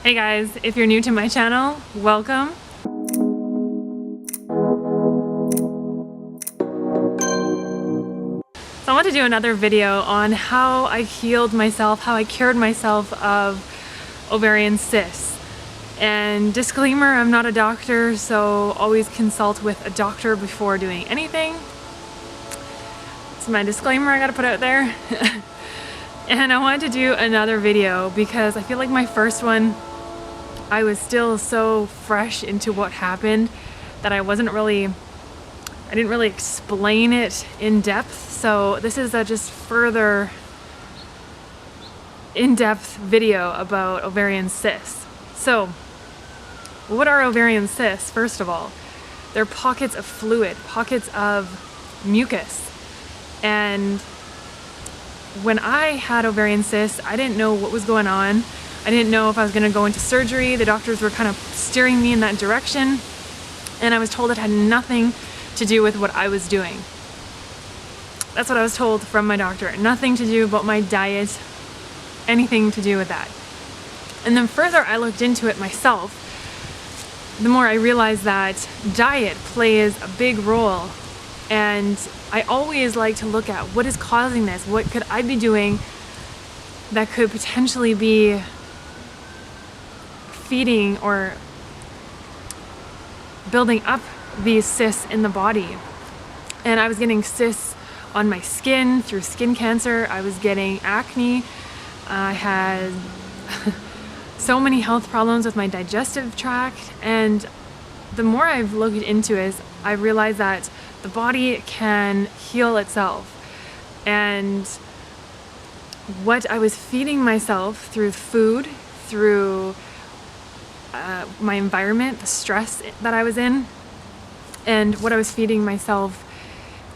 Hey guys, if you're new to my channel, welcome. So I want to do another video on how I healed myself, how I cured myself of ovarian cysts. And disclaimer, I'm not a doctor, so always consult with a doctor before doing anything. It's my disclaimer I gotta put out there. And I wanted to do another video because I feel like my first one, I was still so fresh into what happened that I didn't really explain it in depth. So this is a just further in-depth video about ovarian cysts. So what are ovarian cysts? First of all, they're pockets of fluid, pockets of mucus. And when I had ovarian cysts, I didn't know what was going on. I didn't know if I was going to go into surgery. The doctors were kind of steering me in that direction. And I was told it had nothing to do with what I was doing. That's what I was told from my doctor. Nothing to do about my diet, anything to do with that. And then further I looked into it myself, the more I realized that diet plays a big role. And I always like to look at what is causing this. What could I be doing that could potentially be feeding or building up these cysts in the body. And I was getting cysts on my skin through skin cancer. I was getting acne. I had so many health problems with my digestive tract. And the more I've looked into it, I realized that the body can heal itself. And what I was feeding myself through food, through my environment, the stress that I was in, and what I was feeding myself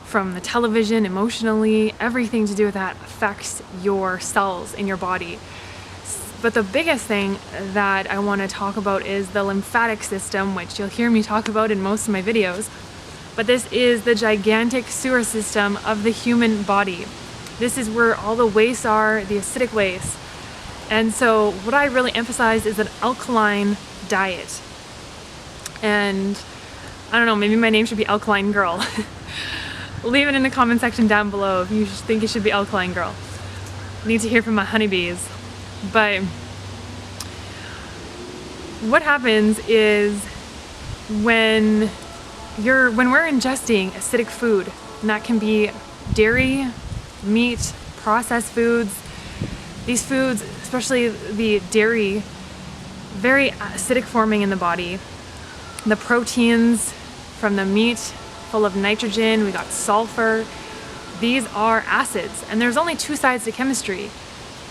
from the television, emotionally, everything to do with that affects your cells in your body. But the biggest thing that I want to talk about is the lymphatic system, which you'll hear me talk about in most of my videos. But this is the gigantic sewer system of the human body. This is where all the wastes are, the acidic waste. And so what I really emphasize is an alkaline diet. And I don't know, maybe my name should be Alkaline Girl. Leave it in the comment section down below if you think it should be Alkaline Girl. I need to hear from my honeybees. But what happens is when we're ingesting acidic food, and that can be dairy, meat, processed foods. These foods, especially the dairy, very acidic forming in the body. The proteins from the meat, full of nitrogen, we got sulfur. These are acids, and there's only two sides to chemistry,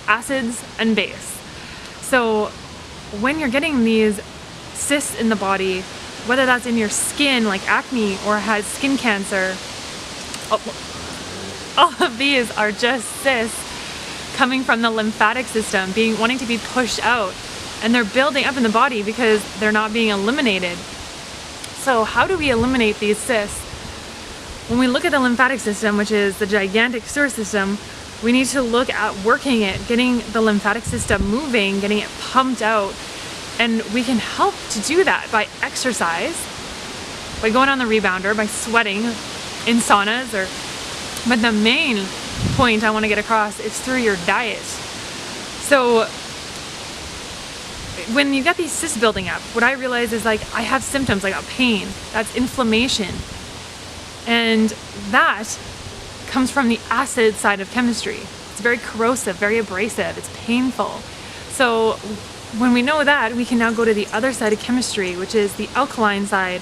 acids and base. So when you're getting these cysts in the body, whether that's in your skin like acne or had skin cancer, all of these are just cysts coming from the lymphatic system, wanting to be pushed out, and they're building up in the body because they're not being eliminated. So how do we eliminate these cysts? When we look at the lymphatic system, which is the gigantic sewer system, we need to look at working it, getting the lymphatic system moving, getting it pumped out. And we can help to do that by exercise, by going on the rebounder, by sweating in saunas, but the main point I want to get across is through your diet. So when you get these cysts building up, what I realize is, like, I have symptoms, I got pain, that's inflammation. And that comes from the acid side of chemistry. It's very corrosive, very abrasive, it's painful. So when we know that, we can now go to the other side of chemistry, which is the alkaline side.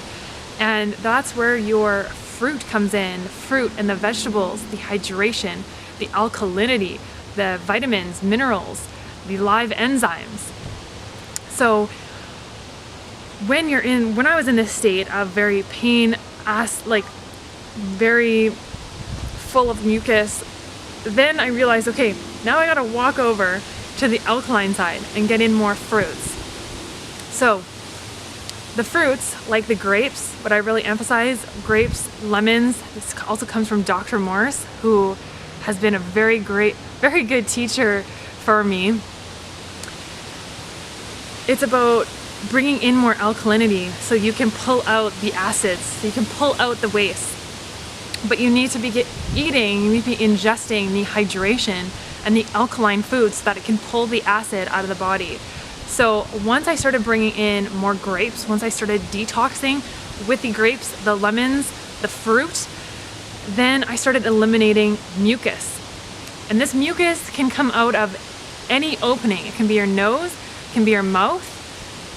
And that's where your fruit comes in, fruit and the vegetables, the hydration, the alkalinity, the vitamins, minerals, the live enzymes. So when I was in this state of very very full of mucus, then I realized, okay, now I gotta walk over to the alkaline side and get in more fruits. So the fruits, like the grapes, what I really emphasize, grapes, lemons, this also comes from Dr. Morse, who has been a very good teacher for me. it's about bringing in more alkalinity so you can pull out the acids, so you can pull out the waste. But you need to be eating, you need to be ingesting the hydration and the alkaline foods so that it can pull the acid out of the body. So once I started bringing in more grapes, once I started detoxing with the grapes, the lemons, the fruit, then I started eliminating mucus. And this mucus can come out of any opening. It can be your nose, it can be your mouth,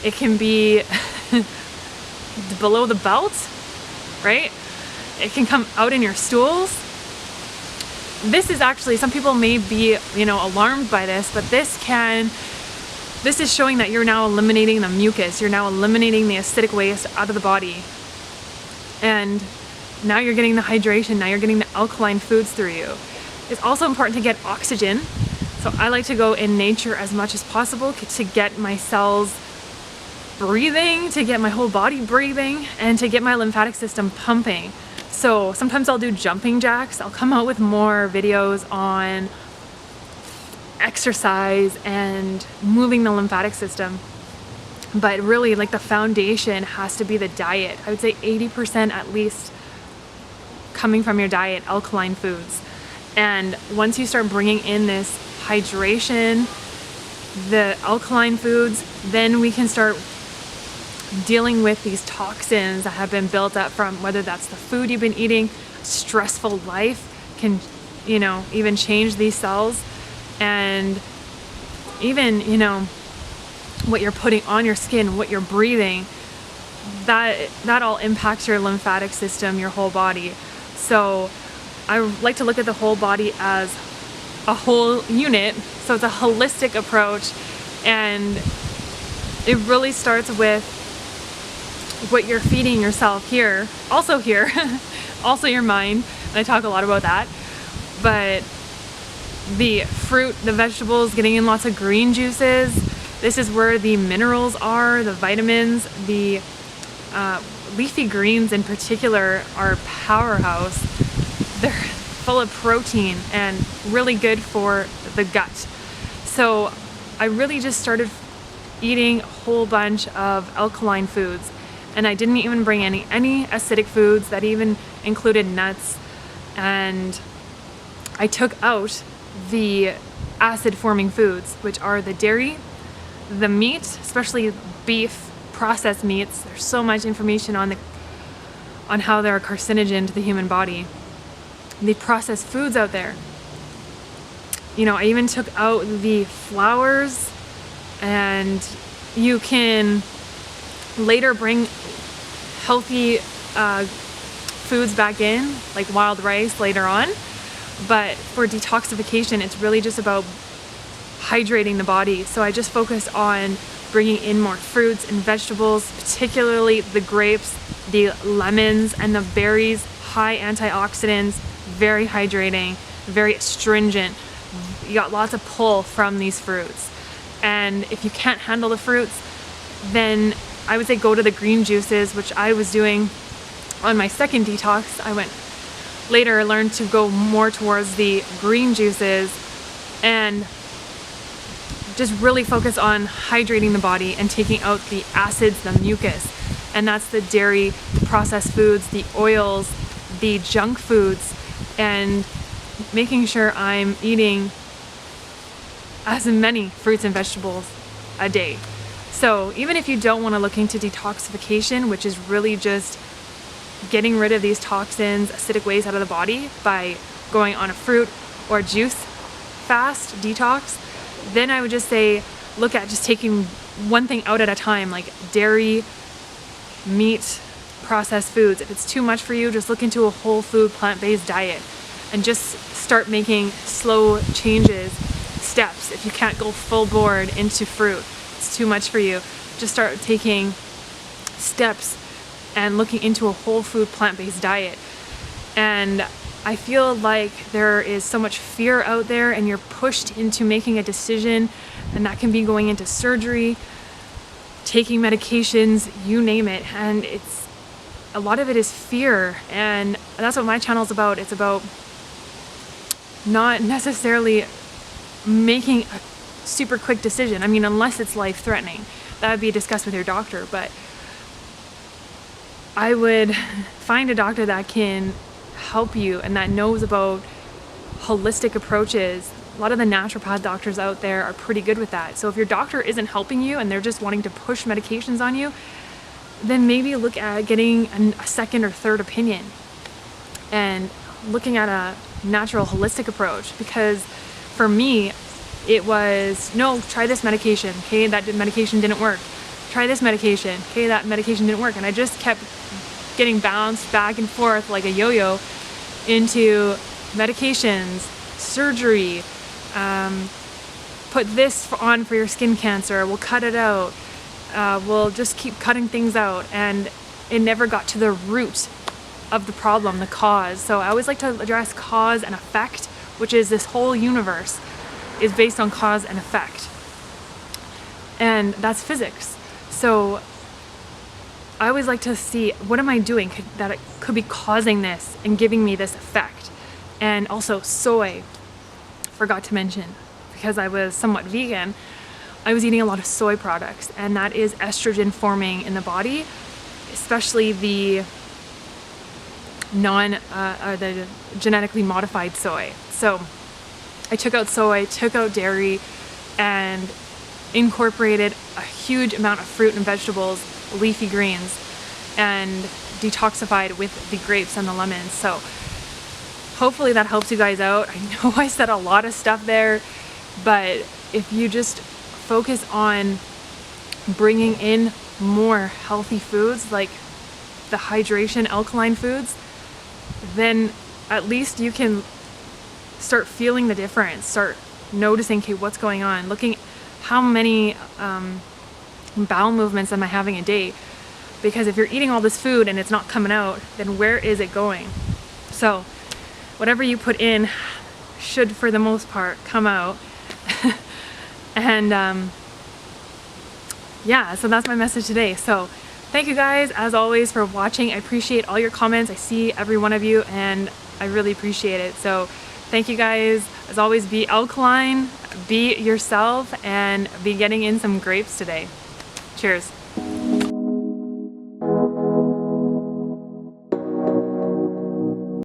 it can be below the belt, right? It can come out in your stools. This is actually, some people may be, alarmed by this, but this is showing that you're now eliminating the mucus. You're now eliminating the acidic waste out of the body. And now you're getting the hydration. Now you're getting the alkaline foods through you. It's also important to get oxygen. So I like to go in nature as much as possible to get my cells breathing, to get my whole body breathing, and to get my lymphatic system pumping. So sometimes I'll do jumping jacks. I'll come out with more videos on exercise and moving the lymphatic system. But really, like, the foundation has to be the diet. I would say 80% at least coming from your diet, alkaline foods. And once you start bringing in this hydration, the alkaline foods, then we can start dealing with these toxins that have been built up from, whether that's the food you've been eating, stressful life can, even change these cells. And even, what you're putting on your skin, what you're breathing, that all impacts your lymphatic system, your whole body. So I like to look at the whole body as a whole unit. So it's a holistic approach, and it really starts with what you're feeding yourself here, also your mind, and I talk a lot about that. But the fruit, the vegetables, getting in lots of green juices, this is where the minerals are, the vitamins, the leafy greens in particular are powerhouse. They're full of protein and really good for the gut. So I really just started eating a whole bunch of alkaline foods, and I didn't even bring any acidic foods. That even included nuts, and I took out the acid forming foods, which are the dairy, the meat, especially beef, processed meats. There's so much information on how they're a carcinogen to the human body. The processed foods out there. I even took out the flours, and you can later bring healthy foods back in, like wild rice later on. But for detoxification, it's really just about hydrating the body. So I just focus on bringing in more fruits and vegetables, particularly the grapes, the lemons, and the berries. High antioxidants, very hydrating, very astringent. You got lots of pull from these fruits. And if you can't handle the fruits, then I would say go to the green juices, which I was doing on my second detox. I learned to go more towards the green juices and just really focus on hydrating the body and taking out the acids, the mucus. And that's the dairy, processed foods, the oils, the junk foods, and making sure I'm eating as many fruits and vegetables a day. So even if you don't want to look into detoxification, which is really just getting rid of these toxins, acidic waste out of the body by going on a fruit or juice fast detox, then I would just say look at just taking one thing out at a time, like dairy, meat, processed foods. If it's too much for you, just look into a whole food, plant-based diet and just start making slow changes, steps. If you can't go full board into fruit, it's too much for you, just start taking steps and looking into a whole food, plant-based diet. And I feel like there is so much fear out there, and you're pushed into making a decision, and that can be going into surgery, taking medications, you name it. And a lot of it is fear, and that's what my channel is about. It's about not necessarily making a super quick decision. I mean, unless it's life-threatening, that would be discussed with your doctor. But I would find a doctor that can help you and that knows about holistic approaches. A lot of the naturopath doctors out there are pretty good with that. So if your doctor isn't helping you and they're just wanting to push medications on you, then maybe look at getting a second or third opinion and looking at a natural holistic approach. Because for me, it was, no, try this medication. Okay, that medication didn't work. Try this medication. Okay, that medication didn't work. And I just kept getting bounced back and forth like a yo-yo into medications, surgery, put this on for your skin cancer, we'll cut it out, we'll just keep cutting things out, and it never got to the root of the problem, the cause. So I always like to address cause and effect, which is this whole universe is based on cause and effect, and that's physics. So I always like to see, what am I doing that it could be causing this and giving me this effect. And also soy, forgot to mention, because I was somewhat vegan, I was eating a lot of soy products, and that is estrogen forming in the body, especially the the genetically modified soy. So I took out soy, took out dairy, and incorporated a huge amount of fruit and vegetables, leafy greens, and detoxified with the grapes and the lemons. So hopefully that helps you guys out. I know I said a lot of stuff there, but if you just focus on bringing in more healthy foods, like the hydration alkaline foods, then at least you can start feeling the difference, start noticing, okay, what's going on, looking how many bowel movements am I having a day? Because if you're eating all this food and it's not coming out, then where is it going? So whatever you put in should, for the most part, come out. And yeah, so that's my message today. So thank you guys, as always, for watching. I appreciate all your comments. I see every one of you, and I really appreciate it. So thank you guys. As always, be alkaline, be yourself, and be getting in some grapes today. Cheers.